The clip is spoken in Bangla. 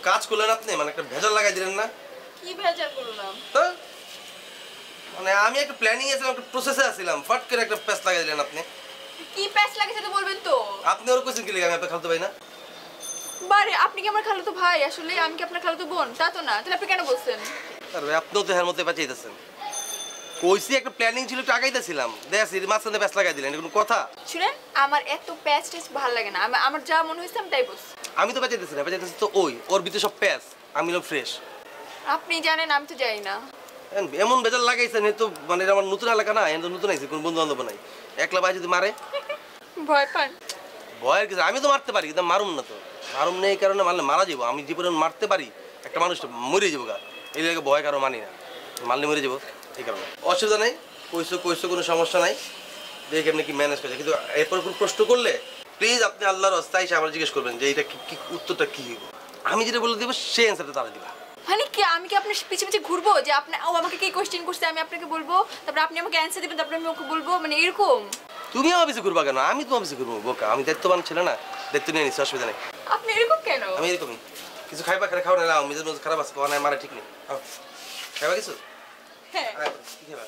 কাজ করলেন আপনি, মানে একটা ভেজাল লাগাই দিলেন না? কি ভেজাল করলাম? তো মানে আমি একটা প্ল্যানিং এ ছিলাম, একটা প্রসেসে আছিলাম, ফট করে একটা প্যাচ লাগাই দিলেন আপনি। কি প্যাচ লাগেছে তো বলবেন তো? আপনি ওর কোচিং কি লাগে? আমি আপনার খালতো ভাই না? বারে আপনি কি আমার খালাতো ভাই? আসলে আমি কি আপনার খালাতো বোন? তা তো না। তাহলে আপনি কেন বলছেন? আরে আপনিও তো এর মধ্যে বাঁচাইতেছেন। কইছি একটা প্ল্যানিং ছিল, একটু আগাইতেছিলাম, দেখছি মাঝখানে প্যাচ লাগাই দিলেন, এটা কোনো কথা? শুনেন, আমার এত প্যাচ টেচ ভালো লাগে না। আমার যা মনে হয়েছে আমি তাই বলছি। আমি তো বাঁচাইতেছি না, বাঁচাইতেছি তো ওর ভিতরে সব প্যাচ, আমি হলাম ফ্রেশ। আপনি জানেন, আমি তো জানি না। এমন ভেজাল লাগাইছেন, তো মানে আমার নতুন এলাকা না, তো নতুন আইছে, কোনো বন্ধু বান্ধব নাই, একলা ভাই যদি মারে ভয় পান? ভয়ের কিছু, আমি তো মারতে পারি কিন্তু মারুম না তো। মারুম নেই কারণে মারলে মারা যাবো, আমি জীবনে মারতে পারি একটা মানুষ মরে যাবো গা, এই লাগে ভয় কারো মানি না, মারলে মরে যাবো, এই কারণে অসুবিধা নেই। কইসো কইসো, কোনো সমস্যা নাই, দেখে এমনি কি ম্যানেজ করছে। কিন্তু এরপর কোনো প্রশ্ন করলে প্লিজ আপনি আল্লাহর রাস্তায় এসে আমার জিজ্ঞেস করবেন যে এইটা কি উত্তরটা কি, আমি যেটা বলে দেবো সেই অ্যান্সারটা তারা দিবা। মানে কি আমি কি আপনার পিছে পিছে ঘুরবো যে আপনি আমাকে কি কোশ্চেন করছে আমি আপনাকে বলবো, তারপর আপনি আমাকে অ্যান্সার দিবেন, তারপর আমি ওকে বলবো, মানে এরকম? তুমি আমার বেশি করবা কেন? আমি তোমার বেশি করবো বোকা, আমি দায়িত্ববান ছেলে না, দায়িত্ব নিয়ে নিচ্ছি, অসুবিধা নেই। আপনি এরকম কেন? আমি এরকমই, কিছু খাইবা খেলে খাও না, মেজাজ খারাপ আছে, খাওয়া নাই মারা ঠিক নেই, খাইবা কিছু? হ্যাঁ। কি খাইবা?